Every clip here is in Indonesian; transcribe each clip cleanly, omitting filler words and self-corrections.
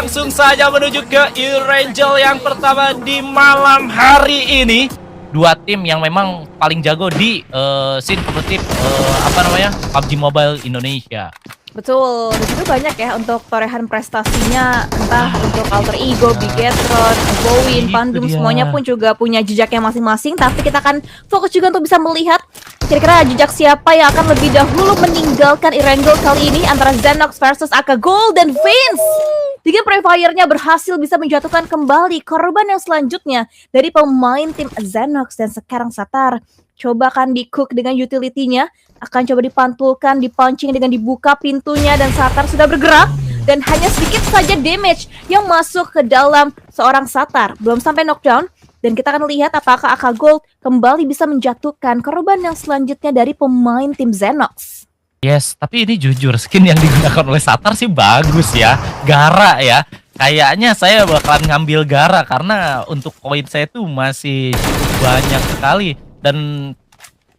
langsung saja menuju ke Erangel yang pertama di malam hari ini. Dua tim yang memang paling jago di scene kompetitif PUBG Mobile Indonesia. Betul, di situ banyak ya untuk torehan prestasinya, entah untuk Alter Ego, Bigetron, Bowin, Pandum, semuanya pun juga punya jejaknya masing-masing. Tapi kita akan fokus juga untuk bisa melihat kira-kira jejak siapa yang akan lebih dahulu meninggalkan Erangel kali ini antara Zenox versus Aka Golden Vince. Tiga Free Fire-nya berhasil bisa menjatuhkan kembali korban yang selanjutnya dari pemain tim Zenox dan sekarang Satar. Coba akan di-cook dengan utility-nya, akan coba dipantulkan, dipancing dengan dibuka pintunya dan Satar sudah bergerak dan hanya sedikit saja damage yang masuk ke dalam seorang Satar. Belum sampai knockdown dan kita akan lihat apakah Aka Gold kembali bisa menjatuhkan korban yang selanjutnya dari pemain tim Zenox. Yes, tapi ini jujur skin yang digunakan oleh Satar sih bagus ya. Gara ya. Kayaknya saya bakalan ngambil Gara karena untuk koin saya tuh masih cukup banyak sekali. Dan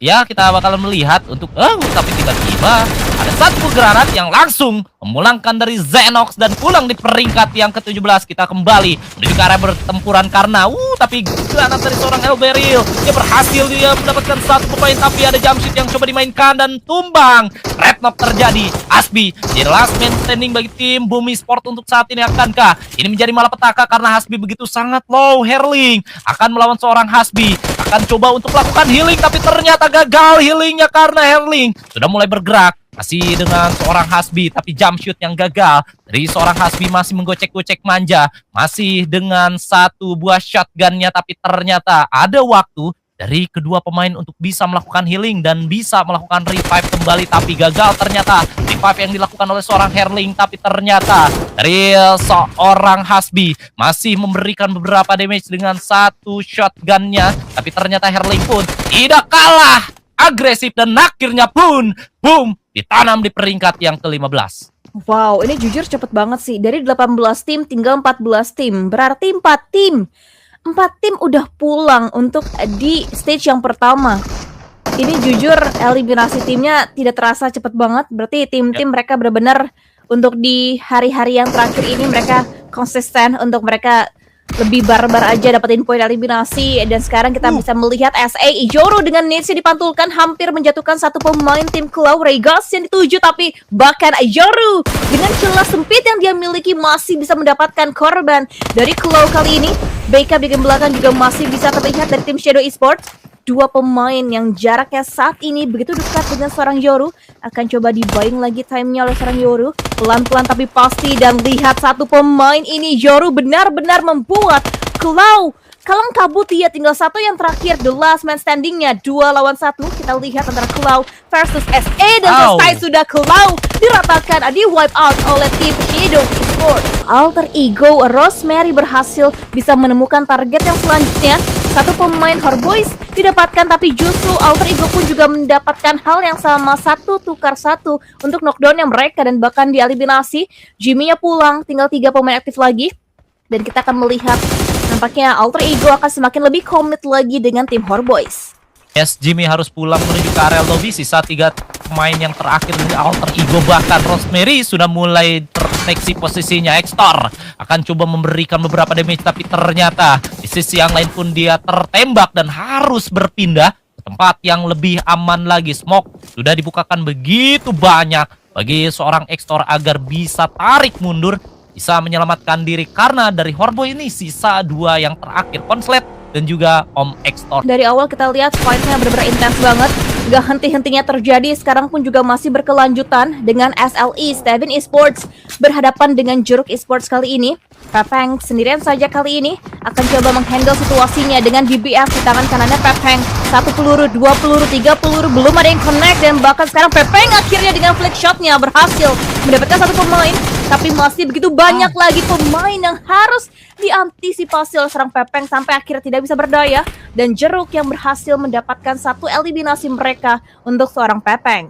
ya kita bakalan melihat untuk tapi tiba-tiba ada satu granat yang langsung memulangkan dari Zenox dan pulang di peringkat yang ke-17. Kita kembali menuju ke area pertempuran karena tapi granat dari seorang Elberil dia berhasil dia mendapatkan satu pemain tapi ada jump shoot yang coba dimainkan dan tumbang. Red knock terjadi. Hasbi jadi last man standing bagi tim Bumi Sport untuk saat ini. Akankah ini menjadi malapetaka karena Hasbi begitu sangat low? Herling akan melawan seorang Hasbi, akan coba untuk melakukan healing tapi ternyata gagal healingnya karena Herling sudah mulai bergerak masih dengan seorang Hasbi tapi jump shoot yang gagal dari seorang Hasbi masih menggocek-gocek manja masih dengan satu buah shotgunnya tapi ternyata ada waktu dari kedua pemain untuk bisa melakukan healing dan bisa melakukan revive kembali tapi gagal ternyata revive yang dilakukan oleh seorang Herling tapi ternyata dari seorang Hasbi masih memberikan beberapa damage dengan satu shotgunnya tapi ternyata Herling pun tidak kalah agresif dan akhirnya pun boom ditanam di peringkat yang ke-15. Wow, ini jujur cepet banget sih. Dari 18 tim tinggal 14 tim. Berarti 4 tim udah pulang untuk di stage yang pertama. Ini jujur eliminasi timnya tidak terasa cepet banget. Berarti tim-tim mereka benar-benar untuk di hari-hari yang terakhir ini mereka konsisten untuk mereka lebih barbar aja dapetin poin eliminasi. Dan sekarang kita bisa melihat SA Ijoro dengan nades dipantulkan hampir menjatuhkan satu pemain tim Claw Regas yang dituju, tapi bahkan Ijoro dengan celah sempit yang dia miliki masih bisa mendapatkan korban dari Claw kali ini. Backup di game belakang juga masih bisa terlihat dari tim Shadow Esports. Dua pemain yang jaraknya saat ini begitu dekat dengan seorang Yoru akan coba dibayang lagi timenya oleh seorang Yoru. Pelan-pelan tapi pasti dan lihat satu pemain ini Yoru benar-benar membuat Claw kalang kabut. Dia tinggal satu yang terakhir, the last man standingnya 2 lawan 1. Kita lihat antara Claw versus SA dan selesai sudah Claw diratakan di wipe out oleh tim Shadow Esports. Alter Ego Rosemary berhasil bisa menemukan target yang selanjutnya. Satu pemain Horboys didapatkan tapi justru Alter Ego pun juga mendapatkan hal yang sama, 1 tukar 1 untuk knockdownnya mereka dan bahkan dieliminasi. Jimmy-nya pulang, tinggal 3 pemain aktif lagi dan kita akan melihat nampaknya Alter Ego akan semakin lebih komit lagi dengan tim Horboys. Yes, Jimmy harus pulang menuju ke area lobby. Sisa 3 pemain yang terakhir dari Alter Ego. Bahkan Rosemary sudah mulai terdeteksi posisinya. Extor akan coba memberikan beberapa damage tapi ternyata di sisi yang lain pun dia tertembak dan harus berpindah ke tempat yang lebih aman lagi. Smoke sudah dibukakan begitu banyak bagi seorang Extor agar bisa tarik mundur, bisa menyelamatkan diri karena dari Horboy ini sisa 2 yang terakhir, Konslet dan juga Om Extor. Dari awal kita lihat fight-nya benar-benar intens banget, gak henti-hentinya terjadi. Sekarang pun juga masih berkelanjutan dengan SLE Steven Esports berhadapan dengan Jeruk Esports kali ini. Pepeng sendirian saja kali ini akan coba menghandle situasinya dengan DBF di tangan kanannya Pepeng. 1 peluru, 2 peluru, 3 peluru, belum ada yang connect dan bahkan sekarang Pepeng akhirnya dengan flick shotnya berhasil mendapatkan 1 pemain. Tapi masih begitu banyak lagi pemain yang harus diantisipasi oleh seorang Pepeng sampai akhirnya tidak bisa berdaya. Dan Jeruk yang berhasil mendapatkan 1 eliminasi mereka untuk seorang Pepeng.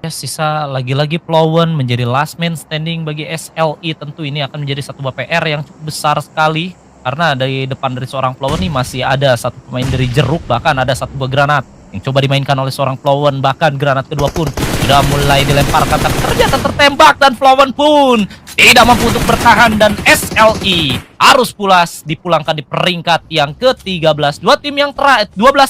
Ya, sisa lagi-lagi Plowen menjadi last man standing bagi SLE. Tentu ini akan menjadi satu PR yang cukup besar sekali. Karena dari depan dari seorang Plowen ini masih ada 1 pemain dari Jeruk. Bahkan ada 1 buah granat yang coba dimainkan oleh seorang Plowen. Bahkan granat kedua pun sudah mulai dilemparkan tapi ternyata tertembak dan Plowen pun tidak mampu untuk bertahan dan SLI harus dipulangkan di peringkat yang ke-13. 12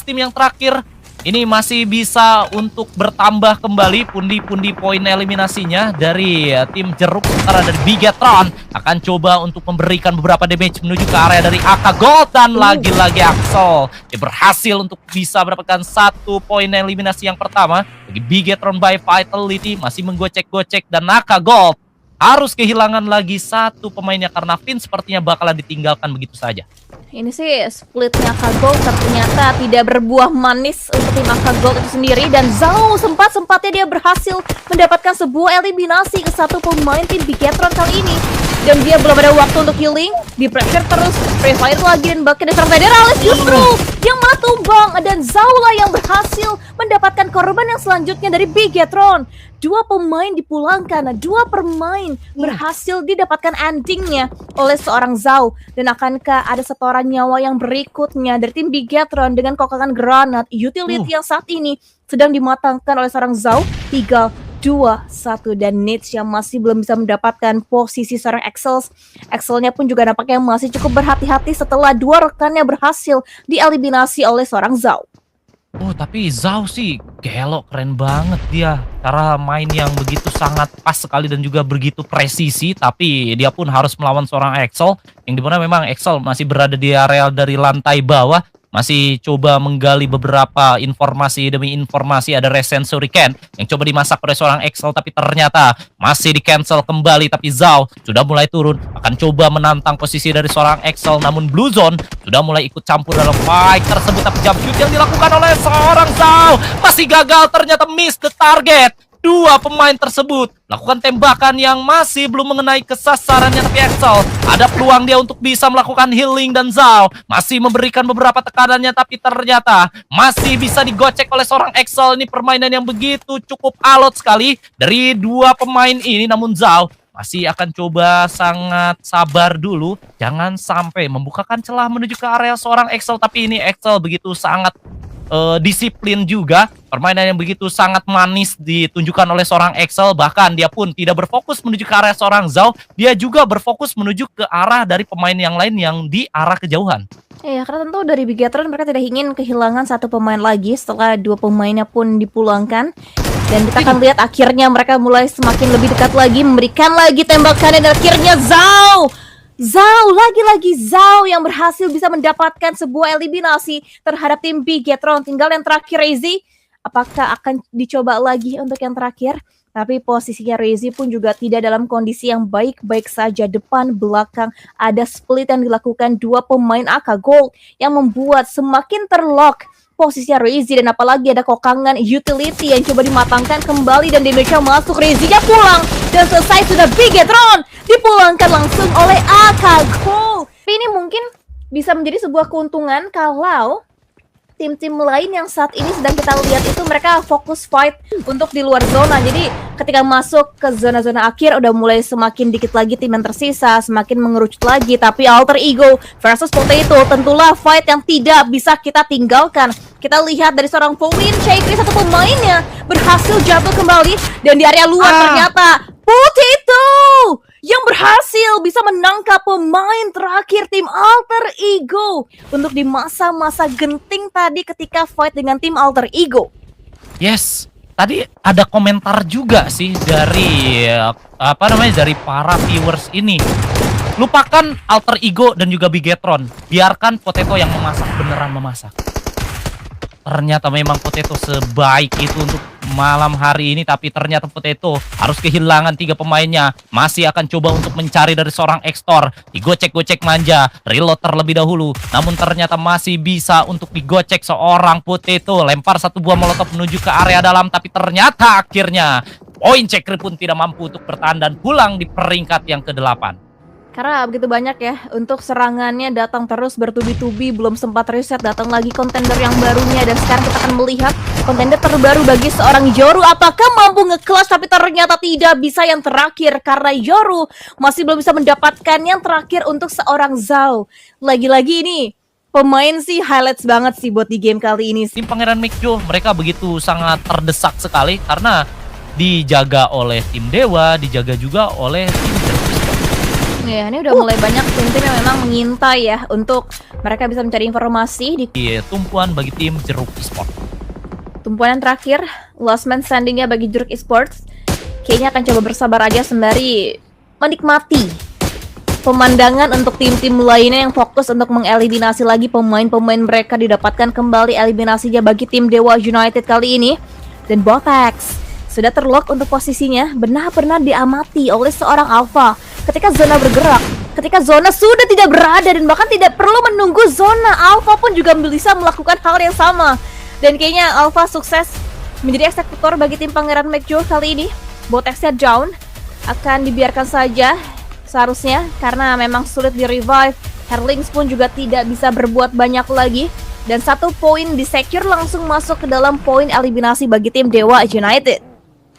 tim yang terakhir ini masih bisa untuk bertambah kembali pundi-pundi poin eliminasinya dari tim Jeruk, sementara dari Bigetron akan coba untuk memberikan beberapa damage menuju ke area dari AK Gold dan lagi-lagi Axel dia berhasil untuk bisa mendapatkan 1 poin eliminasi yang pertama bagi Bigetron by Vitality, masih menggocek-gocek dan AK Gold harus kehilangan lagi 1 pemainnya karena Finn sepertinya bakalan ditinggalkan begitu saja. Ini sih splitnya Akagold ternyata tidak berbuah manis untuk tim Akagold itu sendiri. Dan Zhao sempat-sempatnya dia berhasil mendapatkan sebuah eliminasi ke 1 pemain tim Bigetron kali ini. Dan dia belum ada waktu untuk healing, di pressure terus, Free Fire lagi dan bahkan Desert Federalis justru yang malah tumbang. Dan Zhao lah yang berhasil mendapatkan korban yang selanjutnya dari Bigetron. 2 pemain dipulangkan, 2 pemain berhasil didapatkan endingnya oleh seorang Zhao. Dan akankah ada setoran nyawa yang berikutnya dari tim Bigetron dengan kokangan granat utility yang saat ini sedang dimatangkan oleh seorang Zhao. 3-2-1 dan Nits yang masih belum bisa mendapatkan posisi seorang Axelnya pun juga nampaknya masih cukup berhati-hati setelah 2 rekannya berhasil dieliminasi oleh seorang Zhao. Oh, tapi Zhao sih gelo, keren banget dia. Cara main yang begitu sangat pas sekali dan juga begitu presisi, tapi dia pun harus melawan seorang Axel yang dimana memang Axel masih berada di area dari lantai bawah, masih coba menggali beberapa informasi demi informasi. Ada Rescent Shuriken yang coba dimasak oleh seorang Axel tapi ternyata masih di cancel kembali. Tapi Zhao sudah mulai turun, akan coba menantang posisi dari seorang Axel, namun Blue Zone sudah mulai ikut campur dalam fight tersebut. Tapi jump shoot yang dilakukan oleh seorang Zhao masih gagal, ternyata miss the target. 2 pemain tersebut lakukan tembakan yang masih belum mengenai kesasarannya, tapi Axel ada peluang dia untuk bisa melakukan healing dan Zhao masih memberikan beberapa tekanannya tapi ternyata masih bisa digocek oleh seorang Axel. Ini permainan yang begitu cukup alot sekali dari 2 pemain ini, namun Zhao masih akan coba sangat sabar dulu, jangan sampai membukakan celah menuju ke area seorang Axel. Tapi ini Axel begitu sangat disiplin juga, permainan yang begitu sangat manis ditunjukkan oleh seorang Axel. Bahkan dia pun tidak berfokus menuju ke arah seorang Zhao, dia juga berfokus menuju ke arah dari pemain yang lain yang di arah kejauhan. Ya, karena tentu dari Bigetron mereka tidak ingin kehilangan 1 pemain lagi setelah 2 pemainnya pun dipulangkan. Dan kita akan lihat akhirnya mereka mulai semakin lebih dekat lagi, memberikan lagi tembakannya dan akhirnya Zhao, lagi-lagi Zhao yang berhasil bisa mendapatkan sebuah eliminasi terhadap tim Bigetron. Tinggal yang terakhir Reizi, apakah akan dicoba lagi untuk yang terakhir? Tapi posisinya Reizi pun juga tidak dalam kondisi yang baik-baik saja. Depan, belakang, ada split yang dilakukan 2 pemain AK Gold yang membuat semakin terlock posisinya Reizi. Dan apalagi ada kokangan utility yang coba dimatangkan kembali dan damage-nya masuk, Reizi-nya pulang dan selesai sudah. Bigetron dipulangkan langsung oleh AK Gold. Tapi ini mungkin bisa menjadi sebuah keuntungan kalau tim-tim lain yang saat ini sedang kita lihat itu mereka fokus fight untuk di luar zona. Jadi ketika masuk ke zona-zona akhir udah mulai semakin dikit lagi tim yang tersisa, semakin mengerucut lagi. Tapi Alter Ego versus Potato tentulah fight yang tidak bisa kita tinggalkan. Kita lihat dari seorang Fowin, Shaykri 1 pemainnya berhasil jatuh kembali. Dan di area luar ternyata Potato yang berhasil bisa menangkap pemain terakhir tim Alter Ego untuk di masa-masa genting tadi ketika fight dengan tim Alter Ego. Yes, tadi ada komentar juga sih dari dari para viewers ini. Lupakan Alter Ego dan juga Bigetron, biarkan Potato yang memasak beneran memasak. Ternyata memang Potato sebaik itu untuk malam hari ini, tapi ternyata Potato harus kehilangan 3 pemainnya. Masih akan coba untuk mencari dari seorang Extor, digocek-gocek manja, reload terlebih dahulu, namun ternyata masih bisa untuk digocek seorang Potato. Lempar 1 buah molotov menuju ke area dalam, tapi ternyata akhirnya poin Cekri pun tidak mampu untuk bertahan dan pulang di peringkat yang ke-8. Karena begitu banyak ya, untuk serangannya datang terus bertubi-tubi, belum sempat reset, datang lagi kontender yang barunya. Dan sekarang kita akan melihat kontender terbaru bagi seorang Yoru. Apakah mampu nge-clutch? Tapi ternyata tidak bisa yang terakhir, karena Yoru masih belum bisa mendapatkan yang terakhir untuk seorang Zhao. Lagi-lagi ini pemain sih highlights banget sih buat di game kali ini. Tim Pangeran Mikjo, mereka begitu sangat terdesak sekali karena dijaga oleh tim Dewa, dijaga juga oleh tim Ya, ini udah mulai banyak tim-tim yang memang mengintai ya untuk mereka bisa mencari informasi di Tumpuan bagi tim Jeruk Esport. tumpuan yang terakhir. Last man standing-nya bagi Jeruk Esports kayaknya akan coba bersabar aja sembari menikmati pemandangan untuk tim-tim lainnya yang fokus untuk mengeliminasi lagi pemain-pemain mereka. Didapatkan kembali eliminasinya bagi tim Dewa United kali ini. Dan Botex sudah terlock untuk posisinya, benar-benar diamati oleh seorang Alpha. Ketika zona bergerak, ketika zona sudah tidak berada dan bahkan tidak perlu menunggu zona, Alpha pun juga bisa melakukan hal yang sama. Dan kayaknya Alpha sukses menjadi eksekutor bagi tim Pangeran Mekjo kali ini. Botexnya down, akan dibiarkan saja seharusnya karena memang sulit di revive. Herlings pun juga tidak bisa berbuat banyak lagi. Dan 1 poin di secure langsung masuk ke dalam poin eliminasi bagi tim Dewa United.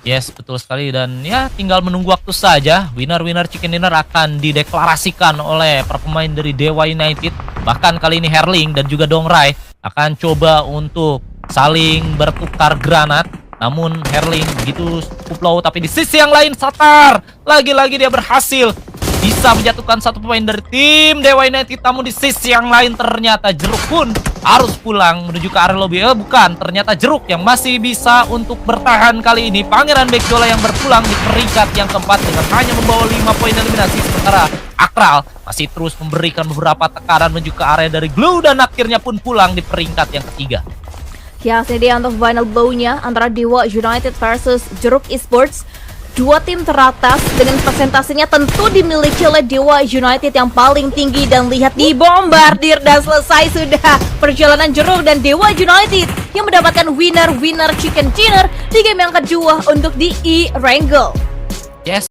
Yes, betul sekali, dan ya tinggal menunggu waktu saja. Winner chicken dinner akan dideklarasikan oleh para pemain dari Dewa United. Bahkan kali ini Herling dan juga Dongrai akan coba untuk saling bertukar granat. Namun Herling begitu cukup low, tapi di sisi yang lain Satar lagi-lagi dia berhasil bisa menjatuhkan 1 pemain dari tim Dewa United. Namun di sisi yang lain ternyata Jeruk pun harus pulang menuju ke area lobby. Bukan, ternyata Jeruk yang masih bisa untuk bertahan kali ini. Pangeran Bekjola yang berpulang di peringkat yang keempat dengan hanya membawa 5 poin eliminasi. Sementara Akral masih terus memberikan beberapa tekanan menuju ke area dari Glue dan akhirnya pun pulang di peringkat yang ketiga. Ya, ini dia untuk final blow-nya antara Dewa United versus Jeruk Esports. 2 tim teratas dengan persentasenya tentu dimiliki oleh Dewa United yang paling tinggi. Dan lihat, dibombardir dan selesai sudah perjalanan Jeruk dan Dewa United yang mendapatkan winner chicken dinner di game yang kedua untuk di E-Wrangle. Yes,